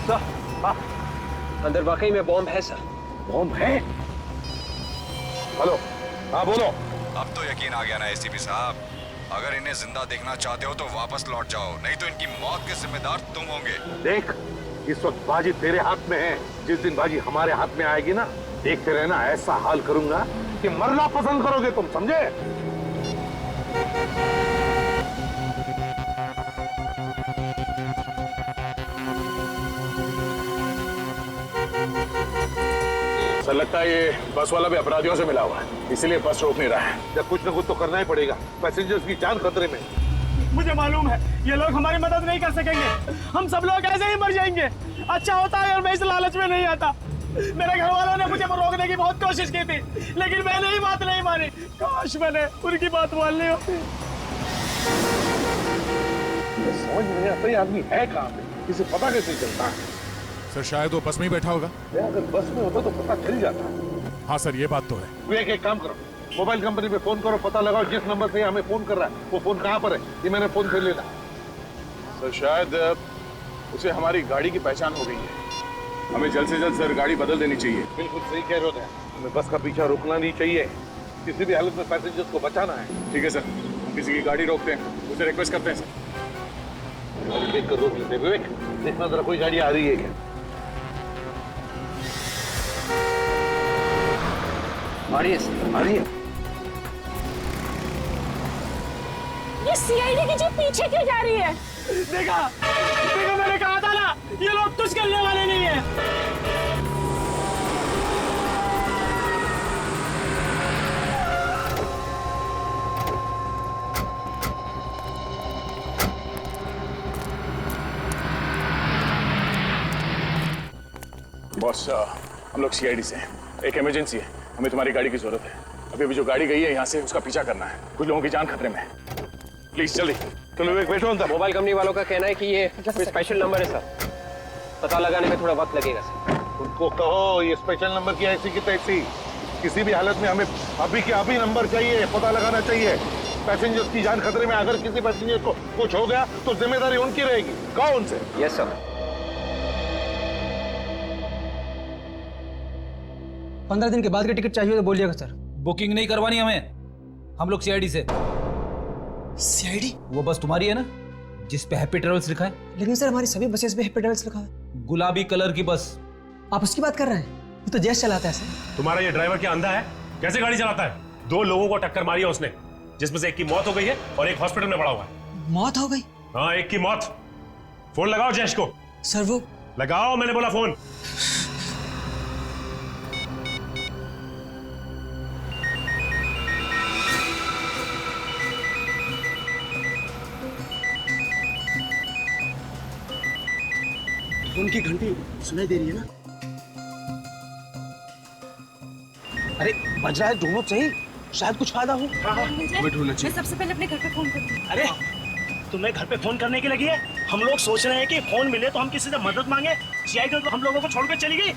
Sir, हाँ, अंदर वाकई में बॉम्ब है सर। बॉम्ब है? हेलो, हाँ बोलो। अब तो यकीन आ गया ना एसीपी साहब, अगर इन्हें जिंदा देखना चाहते हो तो वापस लौट जाओ, नहीं तो इनकी मौत के जिम्मेदार तुम होंगे। देख, इस वक्त बाजी तेरे हाथ में है, जिस दिन बाजी हमारे हाथ में आएगी ना, देखते रहना, ऐसा हाल करूंगा कि मरना पसंद करोगे तुम, समझे? सर लगता है ये बस वाला भी अपराधियों से मिला हुआ है, इसीलिए बस रोक नहीं रहा है। जब कुछ न कुछ तो करना ही पड़ेगा, पैसेंजर्स की जान खतरे में। मुझे मालूम है ये लोग हमारी मदद नहीं कर सकेंगे, हम सब लोग ऐसे ही मर जाएंगे। अच्छा होता है और मैं इस लालच में नहीं आता। मेरे घर वालों ने मुझे रोकने की बहुत कोशिश की थी, लेकिन मैंने ही बात नहीं मानी। काश मैंने उनकी बात मान ली होती। समझ नहीं आता ये आदमी है कहाँ पे, किसे पता कैसे चलता है? सर शायद वो बस में ही बैठा होगा। अगर बस में होता तो पता चल जाता। हाँ सर, ये बात तो है। विवेक एक काम करो, मोबाइल कंपनी पे फोन करो, पता लगाओ जिस नंबर से हमें फोन कर रहा है वो फोन कहाँ पर है, ये मैंने फोन कर लेना। सर शायद उसे हमारी गाड़ी की पहचान हो गई है, हमें जल्द से जल्द सर गाड़ी बदल देनी चाहिए। बिल्कुल सही कह रहे हो, हमें बस का पीछा रुकना नहीं चाहिए, किसी भी हालत में पैसेंजर्स को बचाना है। ठीक है सर, हम किसी की गाड़ी रोकते हैं, उसे रिक्वेस्ट करते हैं सर। देख कर रोक लेते। विवेक देखना जरा कोई गाड़ी आ रही है क्या? आ रही है, आ रही है। ये सीआईडी की जीप पीछे क्यों जा रही है? देखा देखा, मैंने कहा था ना ये लोग कुछ करने वाले नहीं है। बॉस, हम लोग सीआईडी से हैं, एक इमरजेंसी है, हमें तुम्हारी गाड़ी की जरूरत है। अभी जो गाड़ी गई है यहाँ से, उसका पीछा करना है, कुछ लोगों की जान खतरे में है। प्लीज जल्दी। तुम विवेक बैठो अंदर। मोबाइल कंपनी वालों का कहना है कि ये कोई स्पेशल नंबर है सर, पता लगाने में थोड़ा वक्त लगेगा सर। उनको कहो ये स्पेशल नंबर की ऐसी की तैसी, किसी भी हालत में हमें अभी के अभी नंबर चाहिए, पता लगाना चाहिए। पैसेंजर्स की जान खतरे में, अगर किसी पैसेंजर को कुछ हो गया तो जिम्मेदारी उनकी रहेगी। कहो उनसे। Yes sir. 15 दिन के बाद की टिकट चाहिए तो बोलिएगा सर। बुकिंग नहीं करवानी हमें, हम लोग सीआईडी से। सीआईडी? वो बस तुम्हारी है ना, जिस पे हैप्पी ट्रेवल्स लिखा है? लेकिन सर हमारी सभी बसेस पे हैप्पी ट्रेवल्स लिखा है। गुलाबी कलर की बस। आप उसकी बात कर रहे हैं? वो तो जैस चलाता है सर। तुम्हारा ये ड्राइवर क्या अंधा है? कैसे गाड़ी चलाता है? 2 लोगों को टक्कर मारी है उसने, जिसमें से एक की मौत हो गई है और एक हॉस्पिटल में पड़ा हुआ है। मौत हो गई? हाँ, एक की मौत। फोन लगाओ जैश को। सर वो लगाओ, मैंने बोला फोन। उनकी घंटी सुनाई दे रही है ना? अरे बज रहा है, ढूंढो सही, शायद कुछ फायदा हो। मैं सबसे पहले अपने घर पे फोन करती हूँ। अरे तुम्हें घर पे फोन करने के लगी है? हम लोग सोच रहे हैं कि फोन मिले तो हम किसी से मदद मांगे, सीआईडी तो हम लोगों को छोड़कर चली गई।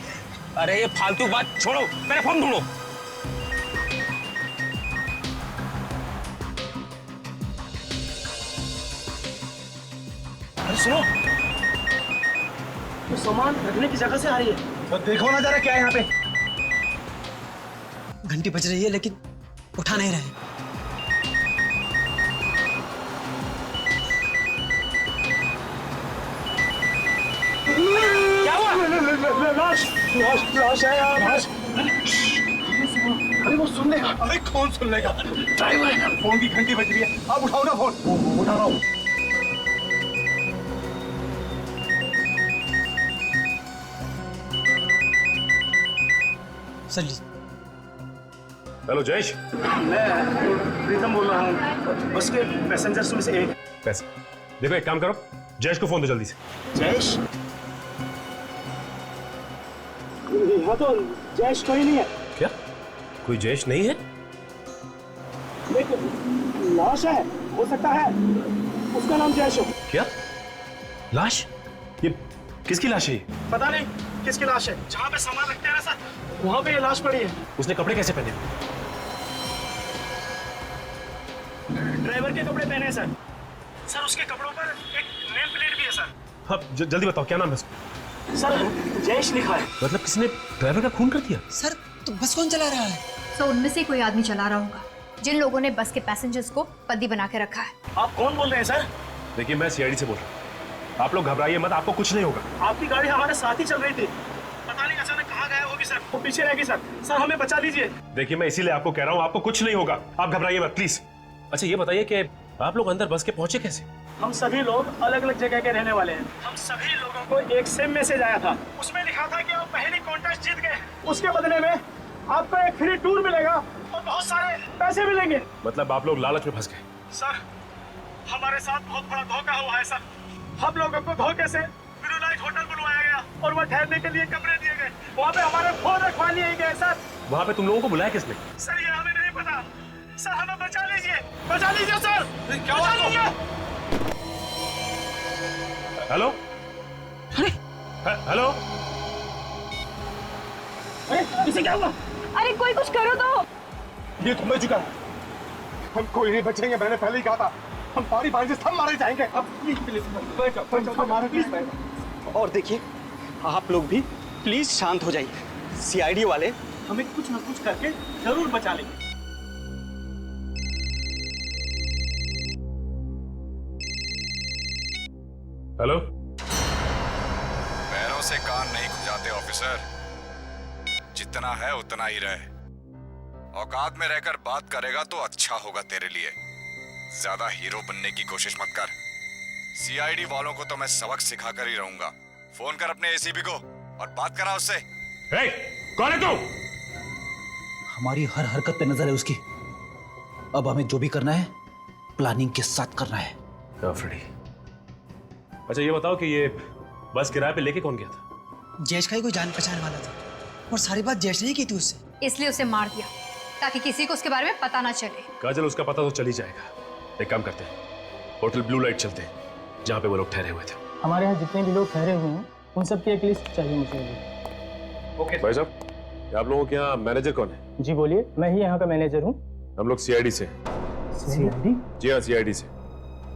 अरे ये फालतू बात छोड़ो, मेरा फोन ढूंढो। अरे सुनो, तो सामान रखने की जगह से आ रही है, तो देखो ना जरा क्या है यहाँ पे। घंटी बज रही है लेकिन उठा नहीं रहे। क्या हुआ? लाश लाश लाश है यार, लाश। अरे वो सुन लेगा। अरे कौन सुन लेगा? ड्राइवर है। फोन की घंटी बज रही है, आप उठाओ ना फोन। उठा रहा हूँ। हेलो जयेश, मैं प्रीतम बोल रहा हूँ, बस के पैसेंजर्स में से एक। पैसे देखो, एक काम करो, जयेश को फोन दो जल्दी से। जयेश? यहाँ तो जयेश कोई नहीं है। क्या कोई जयेश नहीं है? एक लाश है, हो सकता है उसका नाम जयेश हो। क्या लाश? ये किसकी लाश है? पता नहीं किसकी लाश है। जहाँ पे सामान रखते हैं ना सर, वहाँ पे ये लाश पड़ी है। उसने कपड़े कैसे पहने? ड्राइवर के कपड़े पहने हैं सर। सर उसके कपड़ों पर एक नेम प्लेट भी है सर। हाँ जल्दी बताओ, क्या नाम है उसका? सर जयेश लिखा है। मतलब किसने ड्राइवर का खून कर दिया? सर तो बस कौन चला रहा है? तो उनमें से कोई आदमी चला रहा होगा जिन लोगों ने बस के पैसेंजर्स को बंदी बना के रखा है। आप कौन बोल रहे हैं सर? देखिए मैं सीआईडी से बोल रहा हूँ, आप लोग घबराइए मत, आपको कुछ नहीं होगा। आपकी गाड़ी हमारे साथ ही चल रही थी, पता नहीं अचानक कहाँ गया होगी सर। वो पीछे रहेगी सर। सर हमें बचा लीजिए। देखिए मैं इसीलिए आपको कह रहा हूँ, आपको कुछ नहीं होगा, आप घबराइए मत प्लीज। अच्छा ये बताइए कि आप लोग अंदर बस के पहुंचे कैसे? हम सभी लोग अलग अलग जगह के रहने वाले हैं। हम सभी लोगों को एक सेम मैसेज आया था, उसमें लिखा था कि आप पहली कॉन्टेस्ट जीत गए, उसके बदले में आपको एक फ्री टूर मिलेगा और बहुत सारे पैसे मिलेंगे। मतलब आप लोग लालच में फंस गए? सर हमारे साथ बहुत बड़ा धोखा हुआ है सर। हम लोगों को धोखे से ब्लू होटल बुलवाया गया और वहाँ ठहरने के लिए कमरे दिए गए, वहाँ पे हमारे फोन रखवा लिए गए सर। वहाँ पे तुम लोगों को बुलाया किसने? सर ये हमें नहीं पता सर, हमें बचा लीजिए सर। क्या बचा लीजिए। हेलो हेलो, अरे इसे क्या हुआ? अरे कोई कुछ करो तो। ये तो मैं चुका है, हम कोई नहीं बचेंगे, मैंने पहले ही कहा था। हम पानी पानी से सब मारे जाएंगे। अब प्लीज और देखिए आप लोग भी प्लीज शांत हो जाइए। सीआईडी वाले हमें कुछ न कुछ करके जरूर बचा लेंगे। हेलो। पैरों से कान नहीं खुजाते ऑफिसर, जितना है उतना ही रहे। औकात में रहकर बात करेगा तो अच्छा होगा तेरे लिए, ज्यादा हीरो बनने की कोशिश मत कर। सीआईडी वालों को तो मैं सबक सिखा कर ही रहूंगा। फोन कर अपने एसीपी को और बात करा उससे। हे, कौन है तू? हमारी हर हरकत पे नजर है उसकी। अब हमें जो भी करना है प्लानिंग के साथ करना है। फ्रेडी, अच्छा ये बताओ कि ये बस किराए पे लेके कौन गया था? जयेश का ही कोई जान पहचान वाला था और सारी बात जयेश ने ही की थी उससे, इसलिए उसे मार दिया ताकि किसी को उसके बारे में पता ना चले। काजल उसका पता तो चल ही जाएगा। एक काम करते हैं, होटल ब्लू लाइट चलते हैं जहाँ पे वो लोग ठहरे हुए थे। हमारे यहाँ जितने भी लोग ठहरे हुए हैं उन सब की एक लिस्ट चाहिए मुझे। ओके भाई साहब, आप लोगों के यहाँ मैनेजर कौन है? जी बोलिए, मैं ही यहाँ का मैनेजर हूँ। हम लोग सीआईडी से। सीआईडी? जी हाँ सीआईडी से।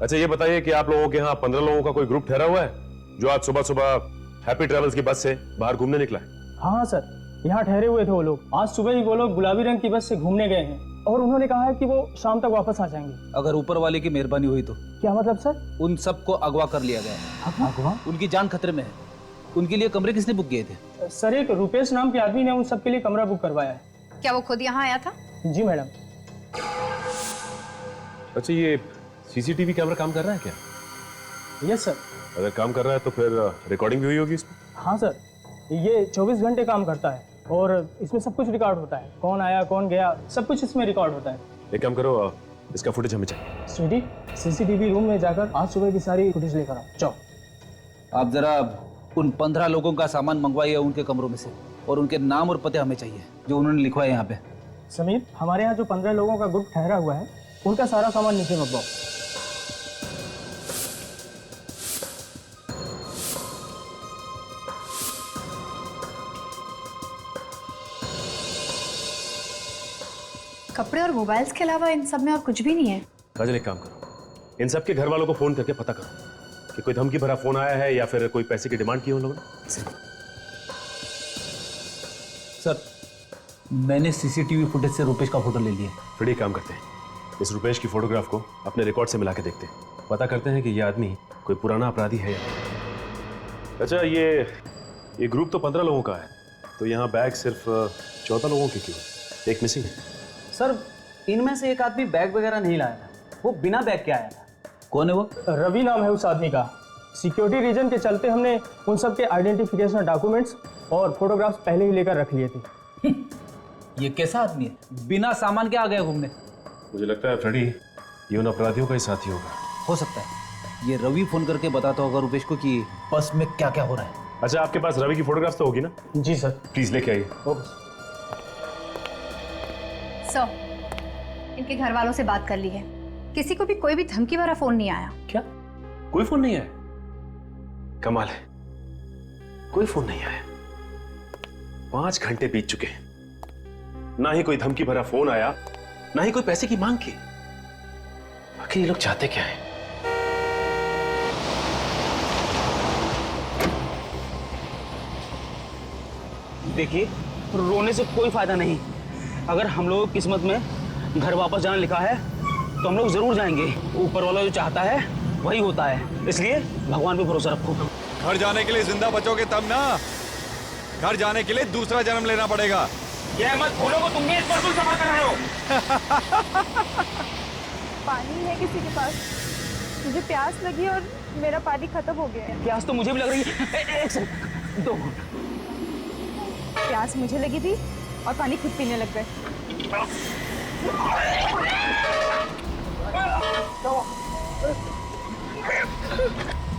अच्छा ये बताइए कि आप लोगों के यहाँ 15 लोगों का कोई ग्रुप ठहरा हुआ है जो आज सुबह सुबह हैप्पी ट्रेवल्स की बस से बाहर घूमने निकला है? हाँ सर, यहाँ ठहरे हुए थे वो लोग। आज सुबह ही वो लोग गुलाबी रंग की बस से घूमने गए हैं और उन्होंने कहा है कि वो शाम तक वापस आ जाएंगे। अगर ऊपर वाले की मेहरबानी हुई तो? क्या मतलब सर? उन सबको अगवा कर लिया गया है। अगवा? उनकी जान खतरे में है। उनके लिए कमरे किसने बुक किए थे? सर एक रुपेश नाम के आदमी ने उन सबके लिए कमरा बुक करवाया है। क्या वो खुद यहाँ आया था? जी मैडम। अच्छा ये सीसीटीवी कैमरा काम कर रहा है क्या? Yes sir. अगर काम कर रहा है तो फिर रिकॉर्डिंग भी हुई होगी इसमें? हाँ सर, ये 24 घंटे काम करता है और इसमें सब कुछ रिकॉर्ड होता है। कौन आया कौन गया सब कुछ इसमें रिकॉर्ड होता है। एक काम करो, इसका फुटेज हमें चाहिए। स्वीटी, सीसीटीवी रूम में जाकर आज सुबह की सारी फुटेज लेकर आओ। जाओ। आप जरा उन 15 लोगों का सामान मंगवाइए उनके कमरों में से, और उनके नाम और पते हमें चाहिए जो उन्होंने लिखवाए यहाँ पे। समीर, हमारे यहाँ जो 15 लोगों का ग्रुप ठहरा हुआ है उनका सारा सामान नीचे मंगवाओ। कपड़े और मोबाइल्स के अलावा इन सब में और कुछ भी नहीं है। काजल एक काम करो, इन सबके घर वालों को फोन करके पता करो कि कोई धमकी भरा फोन आया है या फिर कोई पैसे की डिमांड की उन लोगों ने। सर मैंने सीसीटीवी फुटेज से रुपेश का फोटो ले लिया। फिर एक काम करते हैं, इस रुपेश की फोटोग्राफ को अपने रिकॉर्ड से मिला के देखते हैं, पता करते हैं कि ये आदमी कोई पुराना अपराधी है या नहीं। अच्छा ये ग्रुप तो 15 लोगों का है, तो यहाँ बैग सिर्फ 14 लोगों के क्यों? एक मिसिंग है। सर इनमें से एक आदमी बैग वगैरह नहीं लाया था, वो बिना बैग के आया था। कौन है वो? रवि नाम है उस आदमी का। सिक्योरिटी रीजन के चलते हमने उन सब के आइडेंटिफिकेशन डॉक्यूमेंट्स और फोटोग्राफ्स पहले ही लेकर रख लिए थे। ये कैसा आदमी है, बिना सामान के आ गया घूमने? मुझे लगता है फ्रेडी ये उन अपराधियों का ही साथी होगा। हो सकता है ये रवि फोन करके बताता होगा रुपेश को कि बस में क्या क्या हो रहा है। अच्छा आपके पास रवि की फोटोग्राफ तो होगी ना? जी सर। प्लीज लेके आइए। सर, इनके घर वालों से बात कर ली है, किसी को भी कोई भी धमकी भरा फोन नहीं आया। क्या कोई फोन नहीं आया? कमाल है, कोई फोन नहीं आया। 5 घंटे बीत चुके हैं, ना ही कोई धमकी भरा फोन आया, ना ही कोई पैसे की मांग की। आखिर ये लोग चाहते क्या हैं? देखिए, रोने से कोई फायदा नहीं। अगर हम लोग किस्मत में घर वापस जाना लिखा है तो हम लोग जरूर जाएंगे। ऊपर वाला जो चाहता है वही होता है, इसलिए भगवान पे भरोसा रखो। घर जाने के लिए जिंदा बचोगे तब ना, घर जाने के लिए दूसरा जन्म लेना पड़ेगा। ये मत भूलो को तुम भी इस पर जमा कर रहे हो। पानी है किसी के पास? मुझे प्यास लगी और मेरा पानी खत्म हो गया है। प्यास तो मुझे भी लग रही है। एक सेकंड, दो। प्यास मुझे लगी थी और पानी खुद पीने लग गए।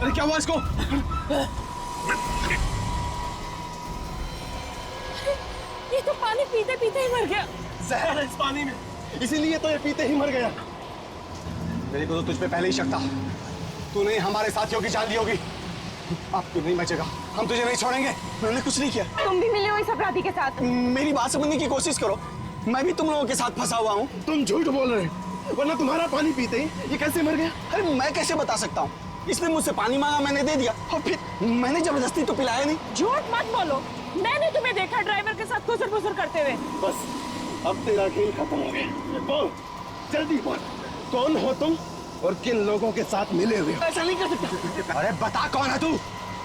अरे क्या हुआ इसको? ये तो पानी पीते पीते ही मर गया। जहर है इस पानी में, इसीलिए तो ये पीते ही मर गया। मेरे को तो तुझ पे पहले ही शक था, तूने हमारे साथियों की जान ली होगी। अब तू नहीं बचेगा, हम तुझे नहीं छोड़ेंगे। मैंने कुछ नहीं किया। तुम भी मिले हो इस अपराधी के साथ? मेरी बात समझने की कोशिश करो, मैं भी तुम लोगों के साथ फंसा हुआ हूँ। तुम झूठ बोल रहे हो, वरना तुम्हारा पानी पीते ही ये कैसे मर गया? अरे मैं कैसे बता सकता हूँ? इसने मुझसे पानी मांगा, मैंने दे दिया, और फिर मैंने जबरदस्ती तो पिलाया नहीं। झूठ मत बोलो, मैंने तुम्हें देखा ड्राइवर के साथ गुजर करते हुए। बस अब तेरा खेल खत्म हो गया। बोल, जल्दी बोल, कौन हो तुम और किन लोगों के साथ मिले हुए हो? ऐसा नहीं कर सकते। अरे बता कौन है तू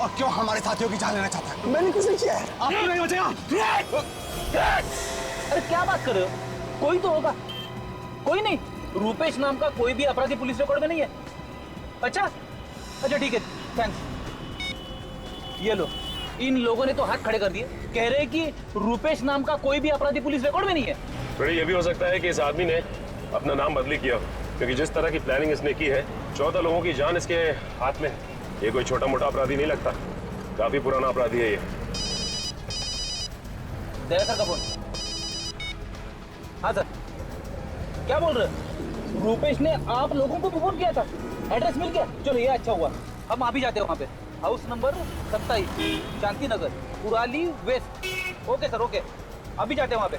और क्यों हमारे साथियों की जान लेना चाहता है? मैंने कुछ नहीं किया है। आप नहीं बचेगा। अरे क्या बात कर रहे हो? कोई तो होगा। कोई नहीं, रूपेश नाम का कोई भी अपराधी पुलिस रिकॉर्ड में नहीं है। अच्छा अच्छा ठीक है, थैंक्स। ये लो, इन लोगों ने तो हाथ खड़े कर दिए, कह रहे हैं कि रूपेश नाम का कोई भी अपराधी पुलिस रिकॉर्ड में नहीं है। फिर ये भी हो सकता है कि इस आदमी ने अपना नाम बदली किया, क्योंकि जिस तरह की प्लानिंग इसने की है, 14 लोगों की जान इसके हाथ में है। ये कोई छोटा मोटा अपराधी नहीं लगता, काफी पुराना अपराधी है ये। दया सर का फोन। हाँ सर, क्या बोल रहे हैं? रूपेश ने आप लोगों को भी फोन किया था, एड्रेस मिल गया? चलो ये अच्छा हुआ, हम अभी जाते हैं वहाँ पे। House number 27, Shanti Nagar, उराली waste. Okay sir, okay, अभी जाते हैं वहाँ पे।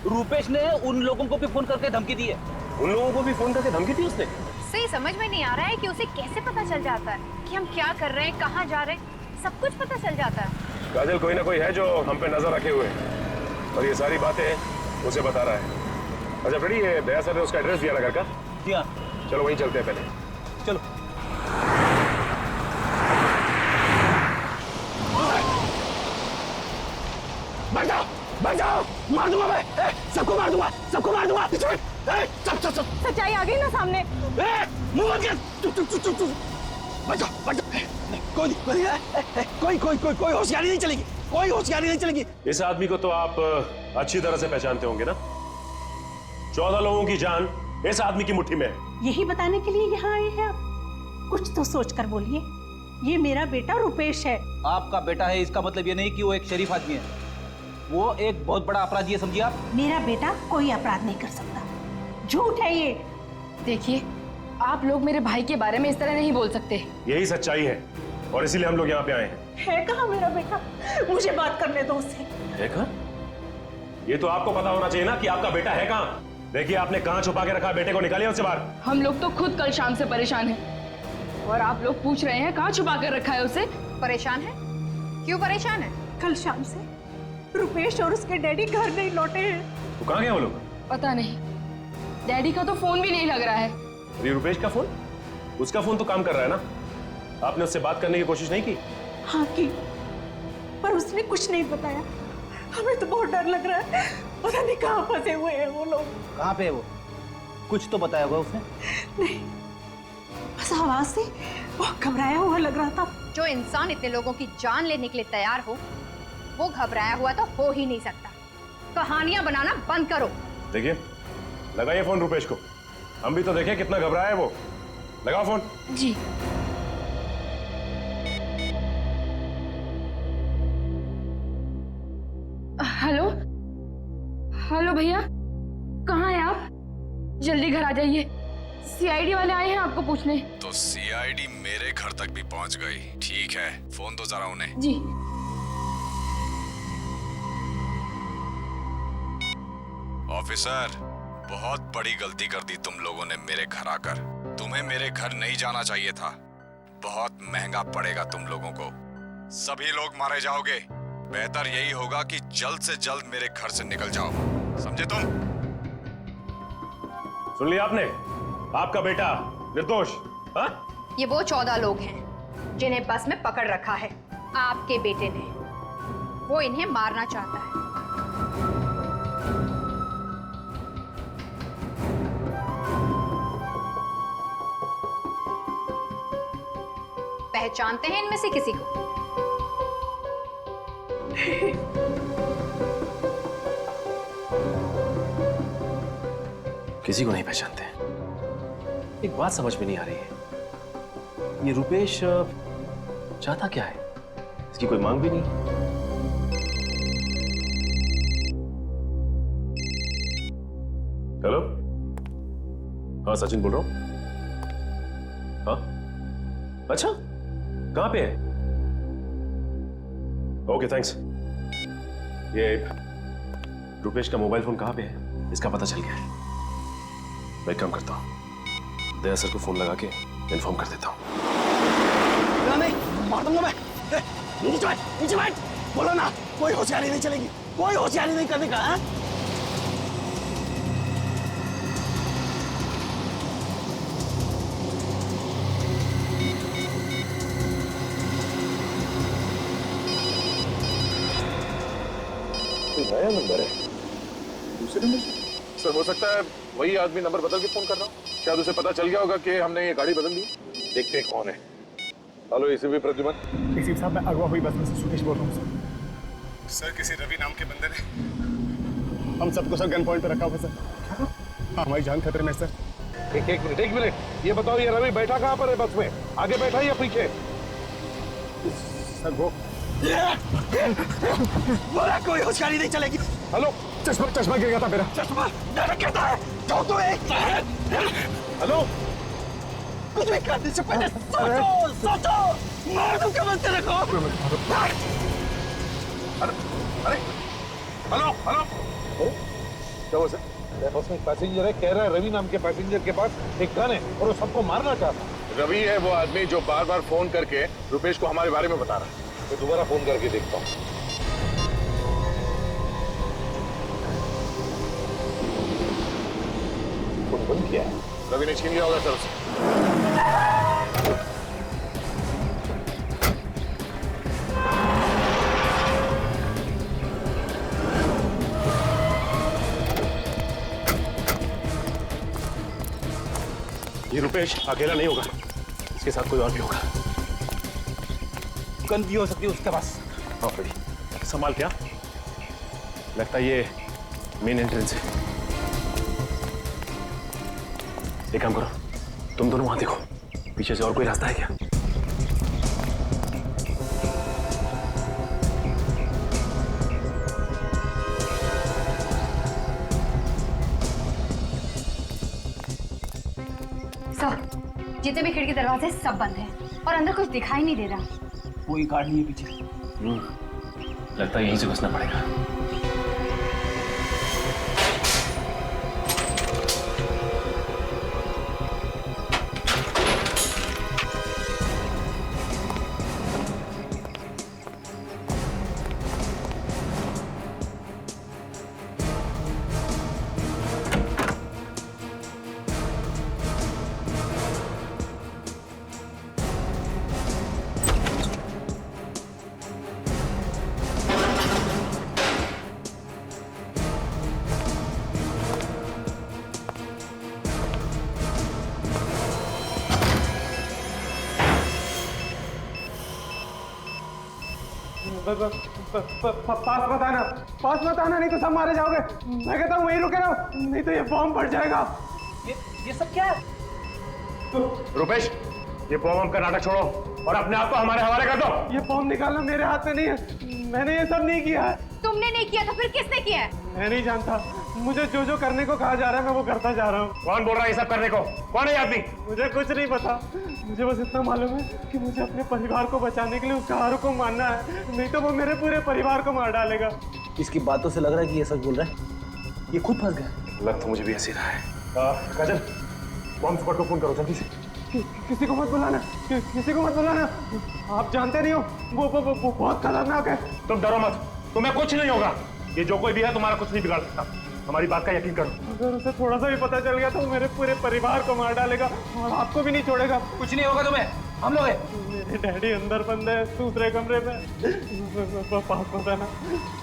रूपेश ने उन लोगों को भी फोन करके धमकी दी है। उन लोगों को भी फोन करके धमकी दी उसने? सही समझ में नहीं आ रहा है कि उसे कैसे पता चल जाता है कि हम क्या कर रहे हैं, कहाँ जा रहे हैं, सब कुछ पता चल जाता है। काजल, कोई ना कोई है जो हम पे नजर रखे हुए है और ये सारी बातें उसे बता रहा है। अच्छा फ्रेडी, ये दया सर ने उसका एड्रेस दिया ना घर का? जी हाँ। चलो वहीं चलते हैं पहले। चलो। बचाओ बचाओ, मार दूंगा मैं, सबको मार दूंगा, सबको मार दूंगा। सब सच्चाई आ गई ना सामने। मुंह बंद कर। बचाओ बचाओ, कोई होशियारी नहीं चलेगी, कोई होशियारी नहीं चलेगी। इस आदमी को तो आप अच्छी तरह से पहचानते होंगे ना? 14 लोगों की जान इस आदमी की मुट्ठी में है। यही बताने के लिए यहाँ आए हैं आप? कुछ तो सोच कर बोलिए। ये मेरा बेटा रूपेश है। आपका बेटा है इसका मतलब ये नहीं कि वो एक शरीफ आदमी है, वो एक बहुत बड़ा अपराधी है, समझिए आप। मेरा बेटा कोई अपराध नहीं कर सकता, झूठ है ये। देखिए, आप लोग मेरे भाई के बारे में इस तरह नहीं बोल सकते। यही सच्चाई है और इसीलिए हम लोग यहाँ पे आए हैं। है कहाँ मेरा बेटा? मुझे बात करने दो उससे। है कहाँ? ये तो आपको पता होना चाहिए ना कि आपका बेटा है कहाँ। देखिए, आपने कहाँ छुपा के रखा? बेटे को निकालिए उससे बाहर। हम लोग तो खुद कल शाम से परेशान हैं और आप लोग पूछ रहे हैं कहाँ छुपा कर रखा है उसे। परेशान है? क्यों परेशान है? कल शाम से रुपेश और उसके डैडी घर नहीं लौटे हैं। तो कहाँ गए वो लोग? पता नहीं, डैडी का तो फोन भी नहीं लग रहा है। अरे रुपेश का फोन? उसका फोन तो काम कर रहा है ना? आपने उससे बात करने की कोशिश नहीं की? हाँ की, पर उसने कुछ नहीं बताया। हमें तो बहुत डर लग रहा है, पता नहीं कहाँ फंसे हुए हैं वो लोग। कहाँ पे है वो? कुछ तो बताया होगा उसने? नहीं, बस आवाज से बहुत घबराया हुआ लग रहा था। जो इंसान इतने लोगों की जान लेने के लिए तैयार हो, वो घबराया हुआ तो हो ही नहीं सकता। कहानियां बनाना बंद करो। देखिए, लगाइए फोन रुपेश को, हम भी तो देखें कितना घबराया है वो। लगाओ फोन। जी। हेलो हेलो भैया, कहाँ हैं आप? जल्दी घर आ जाइए, सीआईडी वाले आए हैं आपको पूछने। तो सीआईडी मेरे घर तक भी पहुंच गई। ठीक है, फोन दो जरा उन्हें। जी। ऑफिसर, बहुत बड़ी गलती कर दी तुम लोगों ने मेरे घर आकर। तुम्हें मेरे घर नहीं जाना चाहिए था। बहुत महंगा पड़ेगा तुम लोगों को। सभी लोग मारे जाओगे। बेहतर यही होगा कि जल्द से जल्द मेरे घर से निकल जाओ, समझे तुम? सुन लिया आपने? आपका बेटा निर्दोष। हाँ? ये वो 14 लोग हैं जिन्हें बस में पकड़ रखा है आपके बेटे ने। वो इन्हें मारना चाहता है। पहचानते हैं इनमें से किसी को? किसी को नहीं पहचानते। एक बात समझ में नहीं आ रही है, ये रुपेश चाहता क्या है? इसकी कोई मांग भी नहीं। हेलो, हाँ सचिन बोल रहा हूं। हाँ, अच्छा, कहां पे है? Okay thanks. ये रुपेश का मोबाइल फोन कहां पे है, इसका पता चल गया है। मैं एक काम करता हूं, दया सर को फोन लगा के इन्फॉर्म कर देता हूं। नहीं, मार दूंगा मैं। नीचे बैठ, बोलो ना, कोई होशियारी नहीं चलेगी, कोई होशियारी नहीं करने का। है? नया नंबर है, दूसरे नंबर से? सर हो सकता है वही आदमी नंबर बदल के फोन कर रहा हूँ। शायद उसे पता चल गया होगा कि हमने ये गाड़ी बदल दी। देखते हैं कौन है। Hello ACP Pradyuman. एसीपी साहब, मैं अगवा हुई बस में से सुकेश बोल रहा हूँ सर किसी रवि नाम के बंदे ने हम सबको सर गन पॉइंट पे रखा हुआ सर। हमारी जान खतरे में सर। एक मिनट, ये बताओ ये रवि बैठा कहाँ पर है बस में? आगे बैठा या पीछे? सर वो बोला कोई होशियारी नहीं चलेगी। हेलो, चश्मा गिर गया था मेरा। चश्मा कहता है तो एक। हेलो, कुछ भी करने से पहले सोचो। मार दूंगा मैं तेरे को। अरे हेलो, क्या हुआ सर? बस में पैसेंजर है, कह रहा है रवि नाम के पैसेंजर के पास एक गन है और वो सबको मारना चाहता है। रवि है वो आदमी जो बार बार फोन करके रुपेश को हमारे बारे में बता रहा है। मैं दोबारा फोन करके देखता हूँ। फोन बंद किया है। रवि ने छीन लिया होगा सर उसे। ये रुपेश अकेला नहीं होगा, इसके साथ कोई और भी होगा। गन भी हो सकती है उसके पास। हाँ भाई, संभाल क्या? लगता है ये मेन एंट्रेंस है। एक काम करो, तुम दोनों वहां देखो, पीछे से और कोई रास्ता है क्या? सर, जितने भी खिड़की दरवाजे सब बंद हैं और अंदर कुछ दिखाई नहीं दे रहा। कोई गार्ड नहीं है पीछे। लगता है यहीं से घुसना पड़ेगा। पास मत आना, नहीं तो सब मारे जाओगे। मैं कहता हूँ वहीं रुके रहो, नहीं तो ये बॉम्ब फट जाएगा। ये सब क्या है? रुपेश, ये बॉम्ब हम का नाटक छोड़ो और अपने आप को हमारे हवाले कर दो। ये बॉम्ब निकालना मेरे हाथ में नहीं है, मैंने ये सब नहीं किया है। तुमने नहीं किया तो फिर किसने किया है? मैं नहीं जानता, मुझे जो करने को कहा जा रहा है मैं वो करता जा रहा हूँ। कौन बोल रहा है ये सब करने को? कौन है ये आदमी? मुझे कुछ नहीं पता, मुझे बस इतना मालूम है कि मुझे अपने परिवार को बचाने के लिए उस कार को मारना है, नहीं तो वो मेरे पूरे परिवार को मार डालेगा। इसकी बातों से लग रहा है कि ये सच बोल रहा है। ये खुद फंस गया। लग तो मुझे भी ऐसे रहा है। काजल, बॉम्ब स्क्वाड को फोन करो जल्दी से। किसी को मत बुलाना, किसी को मत बुलाना। आप जानते नहीं हो वो बहुत खतरनाक है। तुम डरो मत, तुम्हें कुछ नहीं होगा। ये जो कोई भी है तुम्हारा कुछ नहीं बिगाड़ सकता, हमारी बात का यकीन करो। अगर उसे थोड़ा सा भी पता चल गया तो मेरे पूरे परिवार को मार डालेगा और आपको भी नहीं छोड़ेगा। कुछ नहीं होगा तुम्हें, हम लोग हैं। मेरे डैडी अंदर बंद है दूसरे कमरे में। पास पता ना,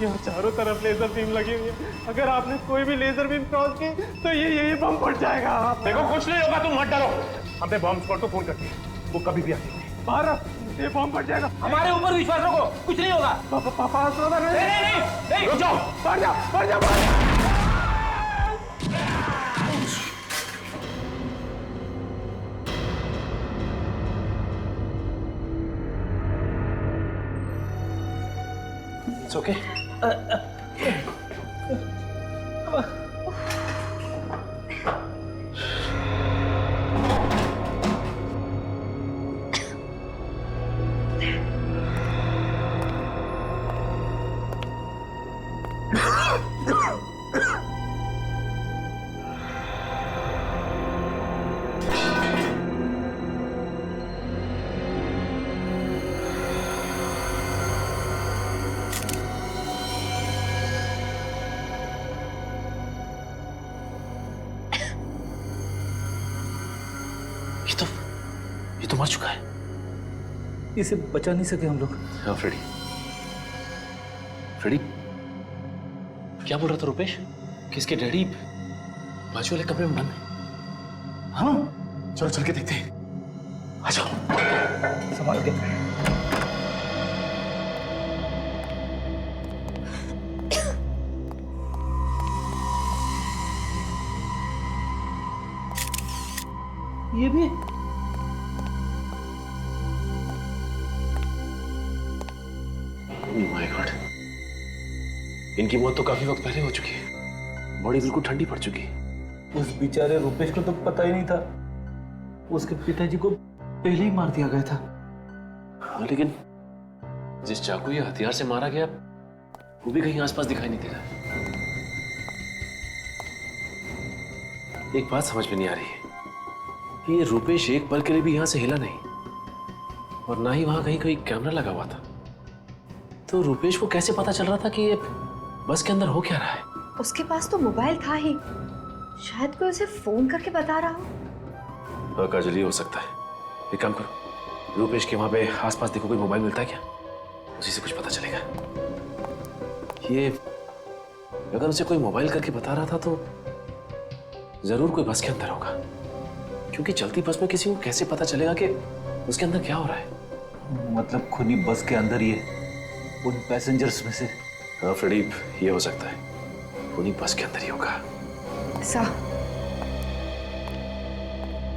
यहाँ चारों तरफ लेजर बीम लगी हुई है। अगर आपने कोई भी लेजर बीम क्रॉस की तो ये बम फट जाएगा। देखो कुछ नहीं होगा, तुम मत डरो। हमने बॉम्ब स्क्वाड को फोन कर दिया, वो कभी भी आती है। बाहर ये बम फट जाएगा। हमारे ऊपर विश्वास रखो, कुछ नहीं होगा। पास नहीं, रुक जाओ, बढ़ जाओ। It's okay. ये तो मर चुका है। इसे बचा नहीं सके हम लोग। हाँ फ्रेडी, फ्रेडी क्या बोल रहा था रुपेश? किसके डैडी बाजू वाले कमरे में बंद है? हाँ चलो चल के देखते हैं, आ जाओ। संभाल के। ये भी माय गॉड, इनकी मौत तो काफी वक्त पहले हो चुकी है। बॉडी बिल्कुल ठंडी पड़ चुकी है। उस बेचारे रुपेश को तो पता ही नहीं था, उसके पिताजी को पहले ही मार दिया गया था। हाँ लेकिन जिस चाकू या हथियार से मारा गया वो भी कहीं आसपास दिखाई नहीं दे रहा। एक बात समझ में नहीं आ रही है कि ये रुपेश एक पल के लिए भी यहां से हिला नहीं और ना ही वहां कहीं कोई कैमरा लगा हुआ था। तो रुपेश को कैसे पता चल रहा था कि ये बस के अंदर हो क्या रहा है? उसके पास तो मोबाइल था ही, शायद कोई उसे फोन करके बता रहा हो। हाँ काजल, ये हो सकता है। एक काम करो, रुपेश के वहां पे आसपास देखो, कोई मोबाइल मिलता है क्या? उसी से कुछ पता चलेगा। ये अगर उसे कोई मोबाइल करके बता रहा था तो जरूर कोई बस के अंदर होगा, क्योंकि चलती बस में किसी को कैसे पता चलेगा कि उसके अंदर क्या हो रहा है? मतलब खुद ही बस के अंदर ही है, उन पैसेंजर्स में से। हाँ फ्रेडी, ये हो सकता है, उन्हीं बस के अंदर ही होगा।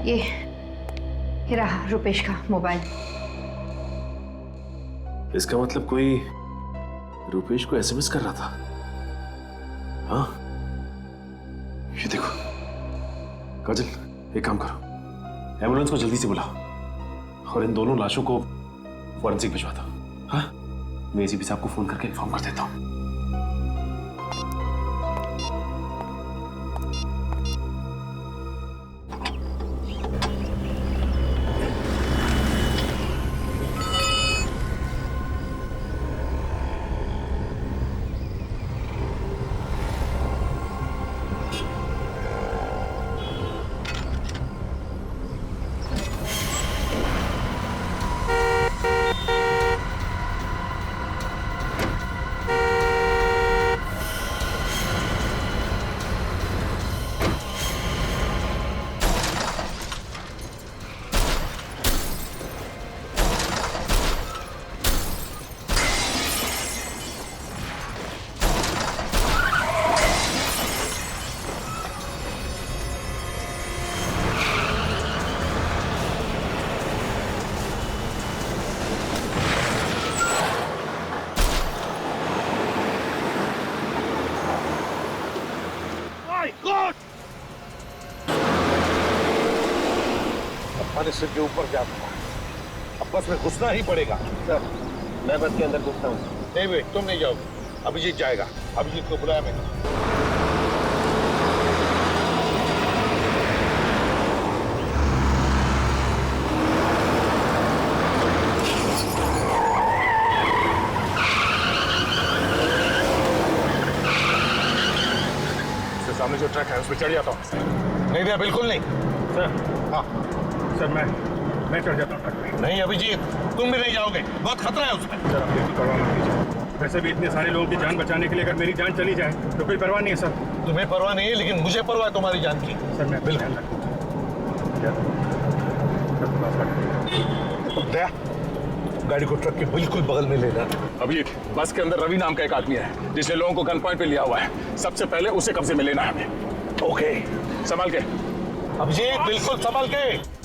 ये रहा रुपेश का मोबाइल। इसका मतलब कोई रुपेश को एसएमएस कर रहा था। हाँ ये देखो काजल, एक काम करो, एम्बुलेंस को जल्दी से बुलाओ और इन दोनों लाशों को फॉरेंसिक भिजवा दो। हाँ मैं एसीपी साहब को फोन करके इन्फॉर्म कर देता हूँ। सिर के ऊपर क्या था, अब बस में घुसना ही पड़ेगा। सर मैं बस के अंदर घुसता हूँ। नहीं भाई, तुम नहीं जाओगे, अभिजीत जाएगा। अभिजीत को बुलाया मैंने। जो ट्रक है उस पर चढ़ जाता हूँ। नहीं भैया, बिल्कुल नहीं। सर, हाँ सर मैं चढ़ जाता हूँ ट्रक में। नहीं अभिजीत, तुम भी नहीं जाओगे, बहुत खतरा है उसमें। सर आप बिल्कुल परवाह मत कीजिए। वैसे भी इतने सारे लोगों की जान बचाने के लिए अगर मेरी जान चली जाए तो कोई परवाह नहीं है सर। तुम्हें परवाह नहीं है, लेकिन मुझे परवाह है तुम्हारी जान की। सर मैं बिल्कुल। दया, गाड़ी को ट्रक के बिल्कुल बगल में लेना। अभी बस के अंदर रवि नाम का एक आदमी है जिसने लोगों को गन पॉइंट पे लिया हुआ है। सबसे पहले उसे कब्जे में लेना है हमें। ओके, संभाल के। अभिजीत बिल्कुल संभाल के।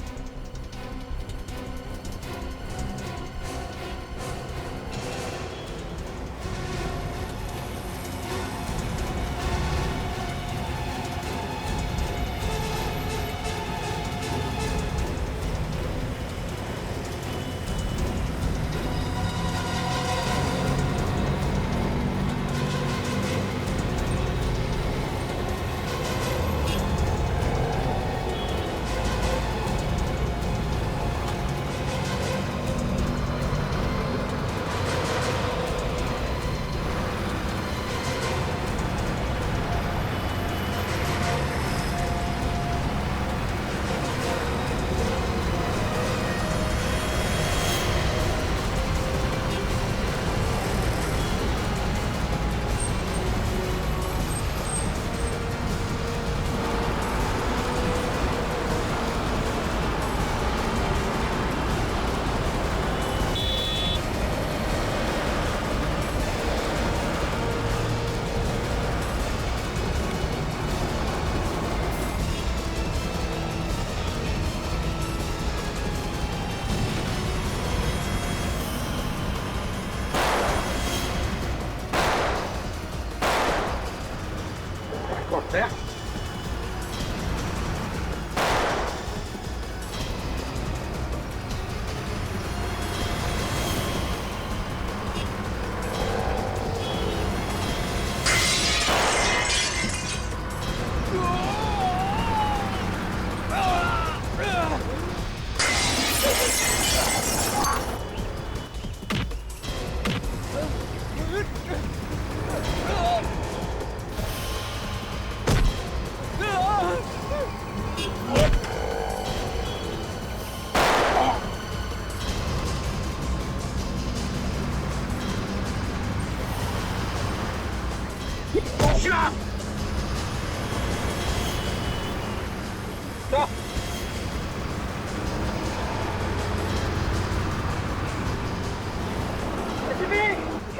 दया,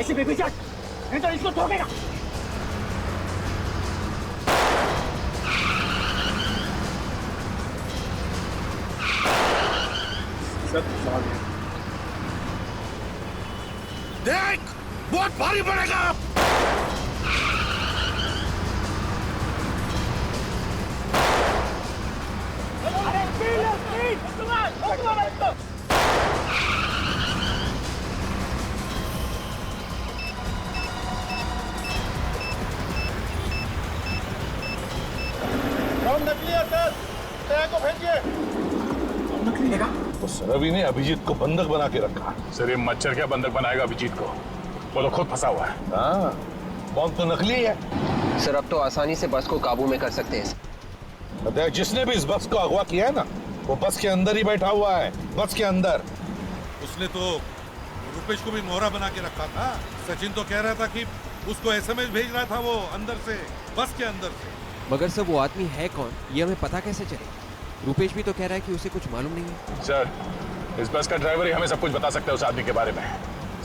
ऐसे बेबी जाट, नहीं तो इसको ठोकेगा। देख, बहुत भारी पड़ेगा। अरे नकली है सर, दया को भेजिए। नकली है? उस रवि ने अभिजीत को बंधक बना के रखा। सर ये मच्छर क्या बंधक बनाएगा अभिजीत को? वो तो खुद फंसा हुआ है। हाँ, बॉम्ब तो नकली है। सर अब तो आसानी से बस को काबू में कर सकते हैं। दया, जिसने भी इस बस को अगवा किया है ना, वो बस के अंदर ही बैठा हुआ है, बस के अंदर। उसने तो रुपेश को भी मोहरा बना के रखा था। सचिन तो कह रहा था कि उसको एसएमएस भेज रहा था वो अंदर से, बस के अंदर से। मगर सर वो आदमी है कौन, ये हमें पता कैसे चले? रुपेश भी तो कह रहा है कि उसे कुछ मालूम नहीं है। सर इस बस का ड्राइवर ही हमें सब कुछ बता सकता है उस आदमी के बारे में।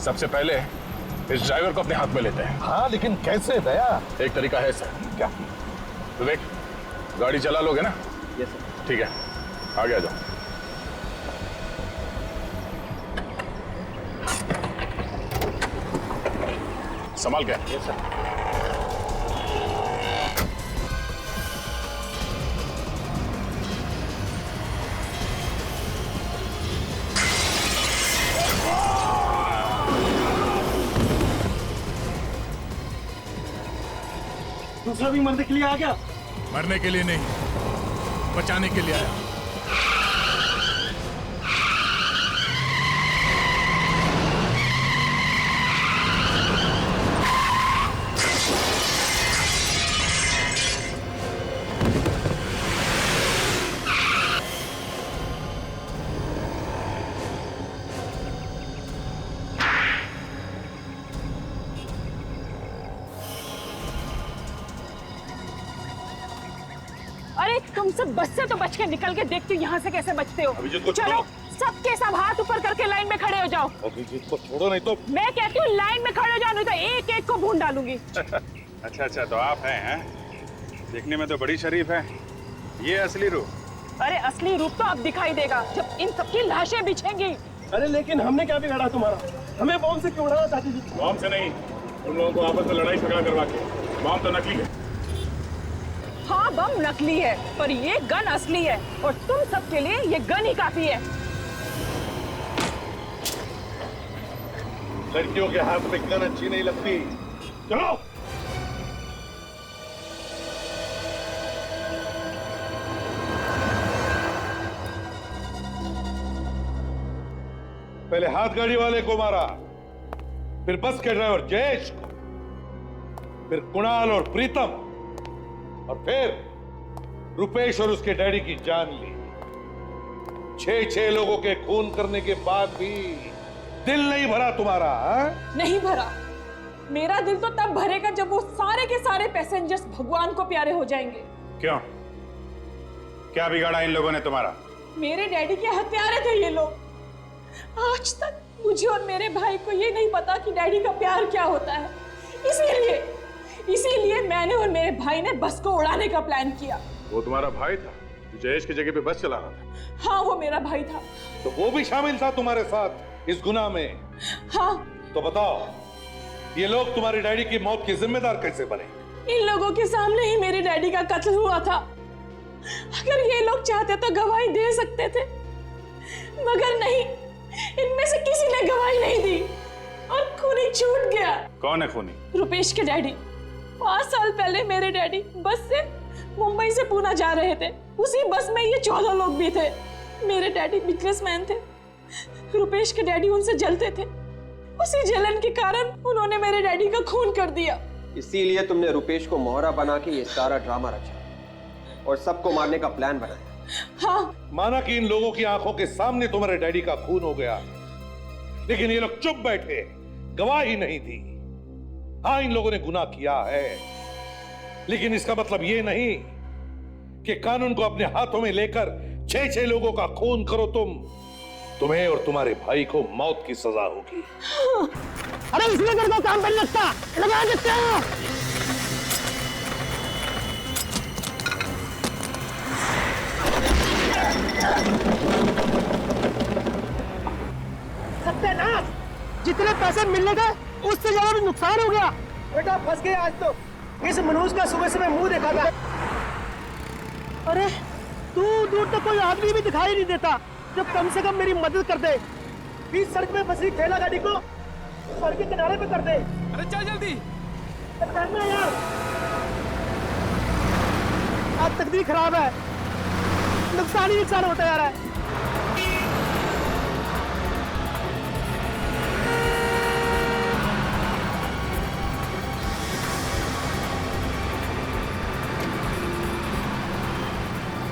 सबसे पहले इस ड्राइवर को अपने हाथ में लेते हैं। हाँ, लेकिन कैसे दया? एक तरीका है सर। क्या? विवेक, गाड़ी चला लोगे ना? Yes sir. ठीक है, आगे आ जाओ। संभाल के। Yes sir. दूसरा भी मरने के लिए आ गया। मरने के लिए नहीं, बचाने के लिए आया। तुम सब बस से तो बच के निकल के देखती हूँ यहाँ से कैसे बचते हो। अभिजीत को चलो सबके सब हाथ ऊपर करके लाइन में खड़े हो जाओ। अभिजीत को छोड़ो नहीं तो। मैं कहती हूँ लाइन में खड़े हो जाओ, नहीं तो एक एक को भून डालूंगी। अच्छा तो आप हैं? देखने में तो बड़ी शरीफ है। ये असली रूप? अरे असली रूप तो अब दिखाई देगा जब इन सबकी लाशें बिछेंगी। अरे लेकिन हमने क्या बिगाड़ा तुम्हारा? हमें बॉम्ब से क्यों उड़ाना चाहती थी? बॉम्ब से नहीं, उन लोगों को आपस में लड़ाई झगड़ा करवा के। बॉम्ब तो नकली है। हाँ बम नकली है, पर ये गन असली है और तुम सबके लिए ये गन ही काफी है। लड़कियों के हाथ में गन अच्छी नहीं लगती। चलो। पहले हाथ गाड़ी वाले को मारा, फिर बस के ड्राइवर जयेश को, फिर कुणाल और प्रीतम, और फिर रुपेश और उसके डैडी की जान ली। 6 लोगों के खून करने के बाद भी दिल नहीं भरा तुम्हारा? नहीं भरा। मेरा दिल तो तब भरेगा जब वो सारे के सारे पैसेंजर्स भगवान को प्यारे हो जाएंगे। क्यों? क्या बिगाड़ा इन लोगों ने तुम्हारा? मेरे डैडी के हत्यारे थे ये लोग। आज तक मुझे और मेरे भाई को ये नहीं पता कि डैडी का प्यार क्या होता है। इसीलिए मैंने और मेरे भाई ने बस को उड़ाने का प्लान किया। वो तुम्हारा भाई था जो जयेश की जगह पे बस चला रहा था? हाँ वो मेरा भाई था। तो वो भी शामिल था तुम्हारे साथ इस गुनाह में? हाँ। तो बताओ, ये लोग तुम्हारी डैडी की मौत के जिम्मेदार कैसे बने? इन लोगों के सामने ही मेरे डैडी का कत्ल हुआ था। अगर ये लोग चाहते तो गवाही दे सकते थे, मगर नहीं, इनमें से किसी ने गवाही नहीं दी और खूनी छूट गया। कौन है खूनी? रुपेश के डैडी। 5 साल पहले मेरे डैडी बस से मुंबई से पूना जा रहे थे। उसी बस में ये 14 लोग भी थे। मेरे डैडी बिजनेसमैन थे। रुपेश के डैडी उनसे जलते थे। उसी जलन के कारण उन्होंने मेरे डैडी का खून कर दिया। इसीलिए तुमने रुपेश को मोहरा बना के ये सारा ड्रामा रचा और सबको मारने का प्लान बनाया। हाँ। माना कि इन लोगों की आंखों के सामने तुम्हारे डैडी का खून हो गया, लेकिन ये लोग चुप बैठे, गवाही नहीं दी। हाँ, इन लोगों ने गुनाह किया है, लेकिन इसका मतलब ये नहीं कि कानून को अपने हाथों में लेकर 6 लोगों का खून करो तुम्हें और तुम्हारे भाई को मौत की सजा होगी। अरे इसलिए तेरे को काम पर लगता, लगा देते हैं। सत्यानाश! जितने पैसे मिलने थे उससे ज्यादा भी नुकसान हो गया। बेटा फंस गए आज तो। इस मनोज का सुबह से मैं मुंह देखा था। अरे दूर तक कोई आदमी भी दिखाई नहीं देता जो कम से कम मेरी मदद कर दे। बीच सड़क में फंसी ठेला गाड़ी को सड़क के किनारे पे कर दे। अरे चल जल्दी करना यार। आज तकदीर खराब है, नुकसान ही नुकसान होता जा रहा है।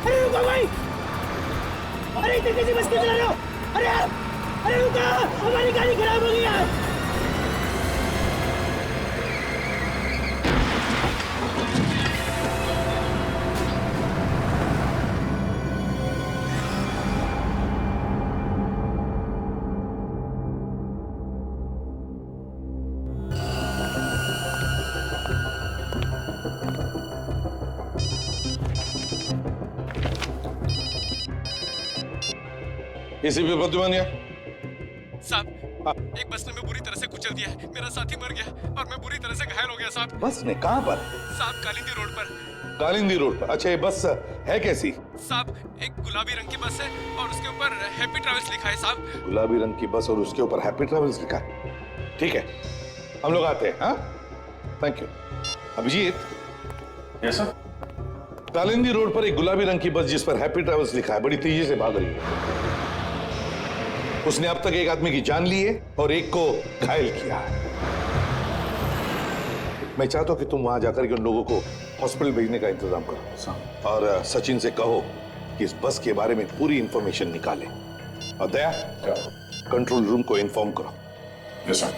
अरे रुको भाई, अरे इतनी तेजी बस क्यों चला रहे हो? अरे रुको, हमारी गाड़ी खराब हो गई है। इसी पे बुद्धिमानिया साहब, एक बस ने मैं बुरी तरह से कुचल दिया है। मेरा साथी मर गया और मैं बुरी तरह से घायल हो गया साहब। बस ने? कहां पर? साहब कालिंदी रोड पर। कालिंदी रोड पर? अच्छा, ये बस है कैसी? साहब एक गुलाबी रंग की बस है और उसके ऊपर हैप्पी ट्रैवल्स लिखा है साहब। गुलाबी रंग की बस और उसके ऊपर हैप्पी ट्रैवल्स लिखा है? ठीक है, हम लोग आते हैं। हाँ, thank you. Abhijit. Yes sir. Kalindi road पर एक गुलाबी रंग की बस जिस पर हैप्पी ट्रैवल्स लिखा है बड़ी तेजी से भाग रही है। उसने अब तक एक आदमी की जान ली है और एक को घायल किया है। मैं चाहता हूं कि तुम वहां जाकर के उन लोगों को हॉस्पिटल भेजने का इंतजाम करो और सचिन से कहो कि इस बस के बारे में पूरी इंफॉर्मेशन निकाले। और दया, कंट्रोल रूम को इन्फॉर्म करो। Yes sir.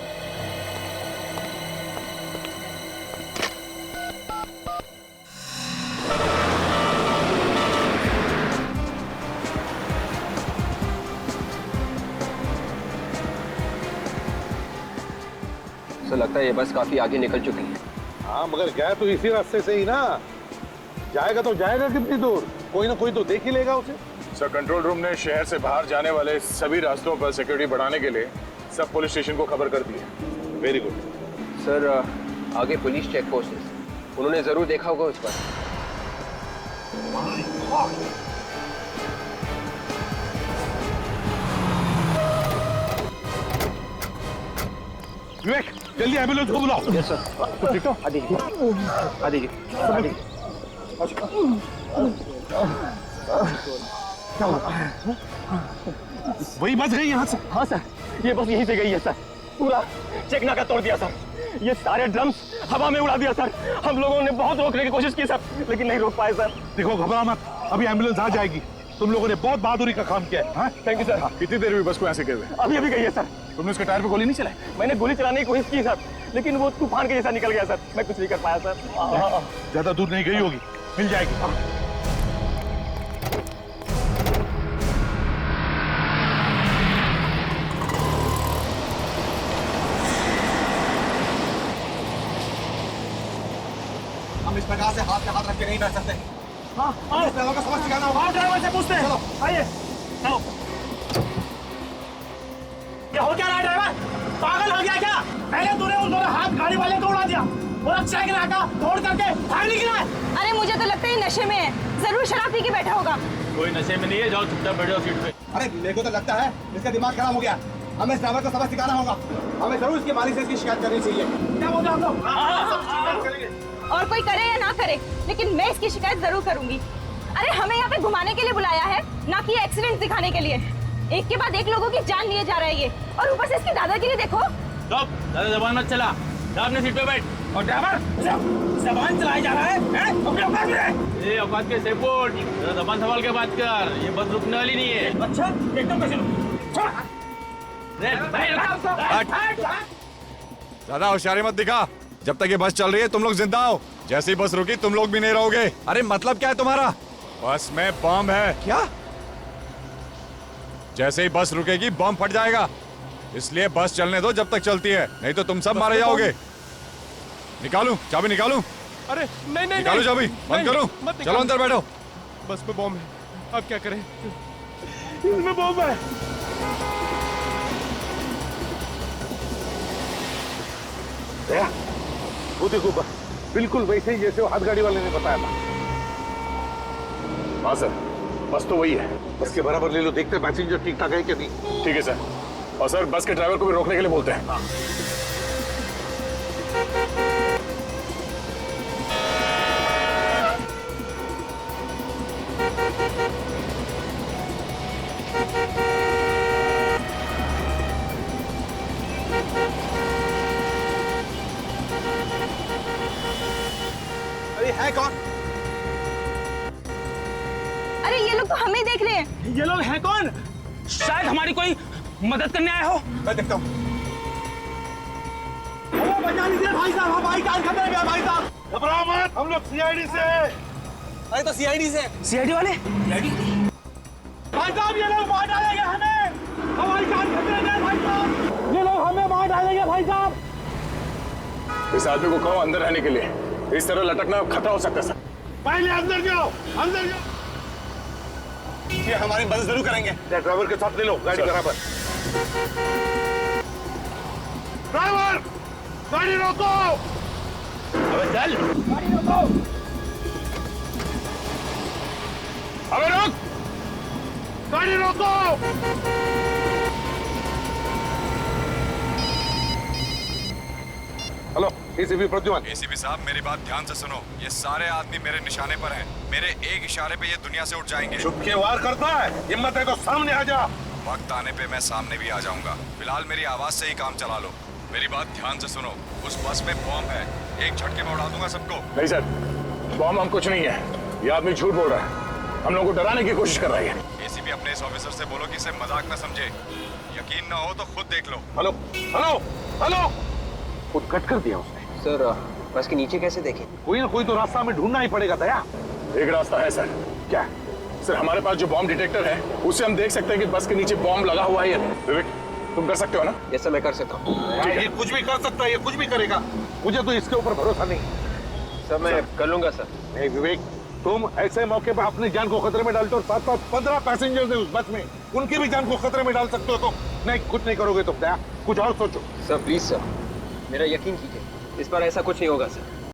लगता है ये बस काफी आगे निकल चुकी है। हाँ मगर गया तो इसी रास्ते से ही ना, जाएगा तो जाएगा कितनी दूर, कोई ना कोई तो देख ही लेगा उसे। सर कंट्रोल रूम ने शहर से बाहर जाने वाले सभी रास्तों पर सिक्योरिटी बढ़ाने के लिए सब पुलिस स्टेशन को खबर कर दी है। वेरी गुड सर, आगे पुलिस चेक पोस्ट है, उन्होंने जरूर देखा होगा उस पर। विवेक जल्दी एम्बुलेंस को बुलाओ। Yes sir. ठीक हो? आ दीजिए, आ दीजिए, आ दीजिए। वही बच गई यहाँ से? हाँ सर, ये बस यहीं से गई है सर। पूरा चेक नाका तोड़ दिया सर, ये सारे ड्रम्स हवा में उड़ा दिया सर। हम लोगों ने बहुत रोकने की कोशिश की सर, लेकिन नहीं रोक पाए सर। देखो घबरा मत, अभी एम्बुलेंस आ जाएगी। तुम लोगों ने बहुत बहादुरी का काम किया है। हाँ? Thank you sir. कितनी देर में बस को यहाँ से गए हुए? अभी अभी गई है सर। तुमने उसके टायर पे गोली नहीं चलाई? मैंने गोली चलाने की कोशिश की सर, लेकिन वो तूफान के जैसा निकल गया सर, मैं कुछ नहीं कर पाया सर। ज्यादा दूर नहीं गई होगी, मिल जाएगी। हम इस प्रकार से हाथ में हाथ रख के नहीं बैठ सकते। हाँ, ड्राइवर को समझ सिखाना होगा। ड्राइवर से पूछते हैं। चलो, आइए, चलो। ये हो क्या रहा है ड्राइवर? पागल हो गया क्या? पहले तूने उन दोनों हाथ गाड़ी वाले को उड़ा दिया, और अब चेक नाका तोड़ करके भाग निकला है। अरे मुझे तो लगता है नशे में है, जरूर शराब पी के बैठा होगा। कोई नशे में नहीं है, जाओ चुपचाप बैठो सीट पे। अरे मेरे को तो लगता है इसका दिमाग खराब हो गया। हमें इस ड्राइवर को सबक सिखाना होगा। हमें जरूर इसके मालिक से इसकी शिकायत करनी चाहिए। क्या बोलते आप लोग? सब करेंगे। और कोई करे या ना करे, लेकिन मैं इसकी शिकायत जरूर करूंगी। अरे हमें यहाँ पे घुमाने के लिए बुलाया है, ना कि एक्सीडेंट दिखाने के लिए। एक के बाद एक लोगों की जान लिए जा रहा है ये, और ऊपर से इसकी दादागिरी देखो। ज्यादा जबान मत चला, जा अपने सीट पे बैठ। और ड्राइवर जबान चलाया जा रहा है? अपने औकात में। ये औकात के सेपोर्ट, जबान संभाल के बात कर, ये बस रुकने वाली नहीं है। अच्छा, एकदम कैसे ज्यादा होशियारी मत दिखा, जब तक ये बस चल रही है तुम लोग जिंदा हो। जैसे ही बस रुकी तुम लोग भी नहीं रहोगे। अरे मतलब क्या है तुम्हारा? बस में बम है क्या? जैसे ही बस रुकेगी बम फट जाएगा, इसलिए बस चलने दो जब तक चलती है, नहीं तो तुम सब मारे जाओगे। निकालूं चाबी? निकालूं? अरे नहीं नहीं निकालो चाबी, बंद करो, चलो अंदर बैठो। बस में बॉम्ब है, अब क्या करें? इसमें बॉम्ब है। वो देखो बस बिल्कुल वैसे ही जैसे वो हाथ गाड़ी वाले ने बताया था। हाँ सर, बस तो वही है। बस के बराबर ले लो, देखते हैं पैसेंजर ठीक ठाक है कि नहीं। ठीक है सर, और सर बस के ड्राइवर को भी रोकने के लिए बोलते हैं। अरे है कौन? अरे ये लोग तो हमें देख रहे हैं। ये लोग हैं कौन? शायद हमारी कोई मदद करने आए हो। मैं देखता हूँ। बचा लीजिए भाई साहब, हमारी जान खतरे में है भाई साहब। घबराओ मत, हम लोग सीआईडी से हैं। अरे तो सीआईडी से? सीआईडी वाले? भाई साहब ये लोग मार डालेंगे हमें, हमारी जान खतरे में है भाई साहब। ये लोग हमें मार डालेंगे भाई साहब। इस आदमी को कहो अंदर रहने के लिए, इस तरह लटकना खतरा हो सकता है सर। पहले अंदर जाओ, अंदर जाओ। ये हमारी मदद जरूर करेंगे। ड्राइवर के साथ ले लो गाड़ी बराबर। ड्राइवर गाड़ी रोको। अबे चल, गाड़ी रोको। अबे रोक, गाड़ी रोको। Hello ACP Pradyuman. एसीपी साहब मेरी बात ध्यान से सुनो, ये सारे आदमी मेरे निशाने पर हैं। मेरे एक इशारे पे ये दुनिया से उठ जाएंगे। चुप के वार करता है, हिम्मत है तो सामने आ जा। वक्त आने पे मैं सामने भी आ जाऊंगा, फिलहाल मेरी आवाज से ही काम चला लो। मेरी बात ध्यान से सुनो, उस बस में बॉम्ब है, एक झटके में उड़ा दूंगा सबको। नहीं सर, बॉम्ब हम कुछ नहीं है, ये आदमी झूठ बोल रहा है, हम लोगों को डराने की कोशिश कर रहा है। एसीपी अपने इस ऑफिसर से बोलो कि इसे मजाक न समझे, यकीन ना हो तो खुद देख लो। हेलो हेलो हेलो, खुद कट कर दिया उसने। सर बस के नीचे कैसे देखें? कोई ना कोई तो रास्ता हमें ढूंढना ही पड़ेगा दया। एक रास्ता है सर। क्या? सर हमारे पास जो बॉम्ब डिटेक्टर है उससे हम देख सकते हैं कि बस के नीचे बॉम्ब लगा हुआ है या नहीं। विवेक तुम कर सकते हो ना? ये सब मैं कर सकता हूँ। ये कुछ भी कर सकता है, ये कुछ भी करेगा। मुझे तो इसके ऊपर भरोसा नहीं। सर मैं कर लूंगा सर। नहीं विवेक, तुम ऐसे मौके पर अपनी जान को खतरे में डालते हो। 15 पैसेंजर्स है उस बस में, उनकी भी जान को खतरे में डाल सकते हो। तो नहीं, कुछ नहीं करोगे तुम। कुछ और सोचो। सर प्लीज सर, मेरा यकीन कीजिए, इस बार ऐसा कुछ नहीं होगा सर।